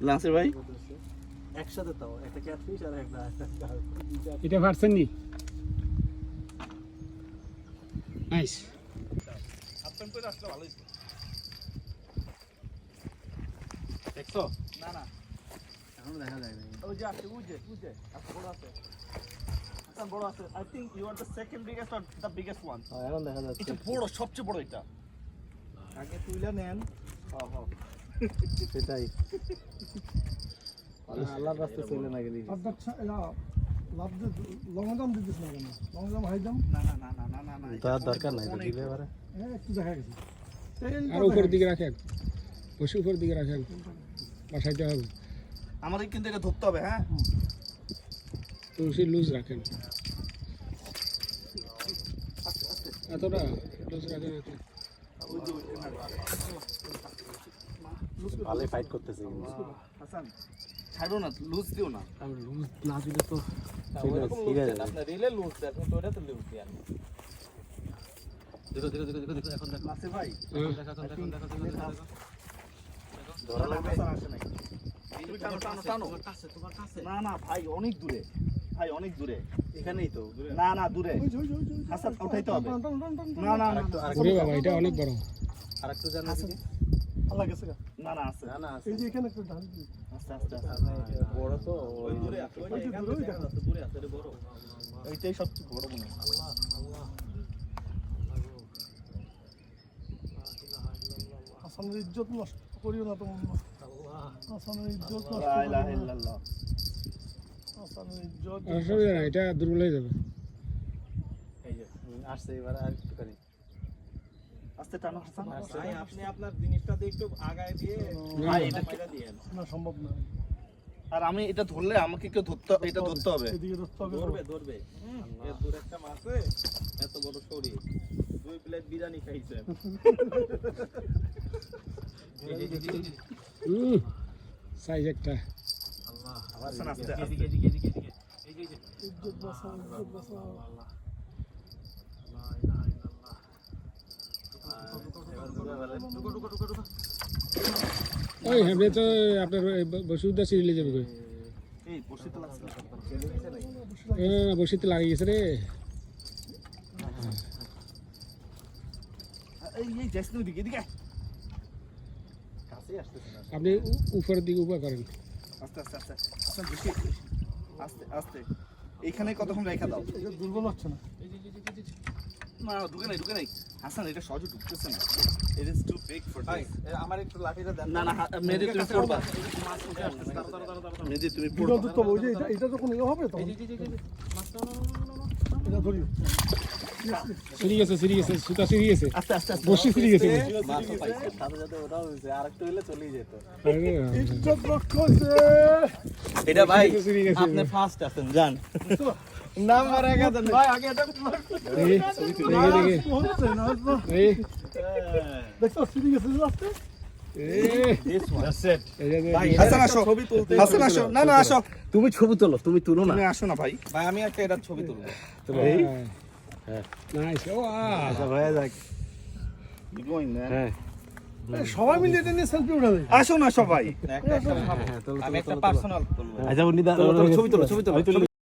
লাসির ভাই একসাথে তাও একটা ক্যাটফিশ আর একটা এটা পারছেন নি? নাইস। আপন করে আসলে ভালো হইতো। দেখছো? না না এখনো দেখা যায় না। ওই যে আছে বুঝে আচ্ছা বড় আছে আচ্ছা বড় আছে I think you are the second biggest or the biggest one এখন দেখা যাচ্ছে এটা বড় সবচেয়ে বড় এটা আগে তুইলা নেন হ্যাঁ হ্যাঁ সেটাই আল্লাহর রাস্তা চলে না গেলি লঙ্গদাম দিতেছ না কেন? লঙ্গদাম হাইদাম না না না না না না তার দরকার নাই তো দিলে এবারে একটু দেখা গেছে। আর উপর দিকে রাখেন, বসে উপর দিকে রাখেন, বসাইতে হবে। আমাদের কিন্তু এটা ধরতে হবে হ্যাঁ তুলসী লুজ রাখেন, এতটা লুজ রাখেন। ভালোই ফাইট করতেছে হাসান ছাড়ো না লুজ দিও না আমি লুজ না দিলে তো ছিঁড়ে যাবে আপনার রিলে লুজ দেন তো এটা তো লুজ দেন দেখো এখন দেখো নাসির ভাই দেখো ধরা লাগবে আসে নাই তুমি টানো টানো টানো তোমার কাছে না না ভাই অনেক দূরে ভাই অনেক দূরে এখানেই তো না না দূরে হাসান উঠাইতে হবে না না না ওরে বাবা, এটা অনেক বড়। আরেকটু জানো দিকে আল্লাহ গেছে গা। না না আছে না আছে এই যে এখানে একটা ঢাল দিই। আস্তে আস্তে বড় তো ওই দূরে আছে ওই যে দূরে ওই দেখা যাচ্ছে। দূরে আছে এটা বড় এইটাই সবচেয়ে বড় মনে হয় হাসানের ইজ্জত নষ্ট করিও না তোমার। হাসানের ইজ্জত নষ্ট লা করিও ইলাহা না। ইল্লাল্লাহ হাসানের ইজ্জত অসুবিধা নাই, এটা দুর্বল হয়ে যাবে। এই যে আসছে এবার আর একটুখানি আস্তে টানো হাসান ভাই আপনি আপনার জিনিসটাতে একটু আগায় দিয়ে ভাই এটা মাইরা দিয়েন না সম্ভব না। আর আমি এটা ধরলে আমাকে কেউ ধরতে এটা ধরতে হবে এদিকে ধরতে হবে। ধরবে এত দূর একটা মাছে এত বড় শরীর 2 প্লেট বিরিয়ানি খাইছে সাইজ একটা। হাসান আস্তে এদিকে আস্তে এদিকে এদিকে এদিকে এই যে ইজ্জত বাঁচাও, ইজ্জত বাঁচাও। ওই আপনি তো আপনার বসুদ্ধা সিরিলে যাবে কই? এই বসিতে লাগছে বসিতে লাগিয়ে গেছে রে। এই জেসনু দিকে এদিকে কাছেই আসতেছে না আপনি উপরের দিকে উপর করেন। আস্তে আস্তে আস্তে হাসান বেশি আস্তে আস্তে এইখানে কতক্ষণ রেখে দাও এটা দুর্বল হচ্ছে না। না ঢুকে নাই হাসান এটা সহজে ঢুকতেছে না it is too big for this আমার একটু লাঠিটা দেন না না মেদি তুমি পড়বা মেদি তুমি দুটো পড়বা তো ওই যে এটা যখন ইয়ে হবে তখন এটা ধরিও। সিরি গেছে, সুতা সিরি গেছে, আস্তে আস্তে আস্তে বসি সিরি গেছে। মাছ পাইছে সাথে সাথে ওটাও হয়েছে আরেকটু হইলে চলেই যেত ইজ্জত রক্ষা হয়েছে। এটা ভাই সিরি গেছে। আপনি ফার্স্ট আছেন জান নাম্বার 1 দেন ভাই আগে এটা হচ্ছে না, দেখছো সিঁড়ি গেছে যে রাস্তায়? হাসান আসো হাসান আসো না না আসো তুমি ছবি তোলো তুমি তুলো না তুমি আসো না ভাই ভাই আমি একটা এটা ছবি তুলবো নাইস। ও আচ্ছা হয়ে যাক You going man? হ্যাঁ এই সবাই মিলে এটা নিয়ে সেলফি উঠাবে। আসো না সবাই একটা আমি একটা পার্সোনাল তুলবো আচ্ছা উনি ছবি তোলো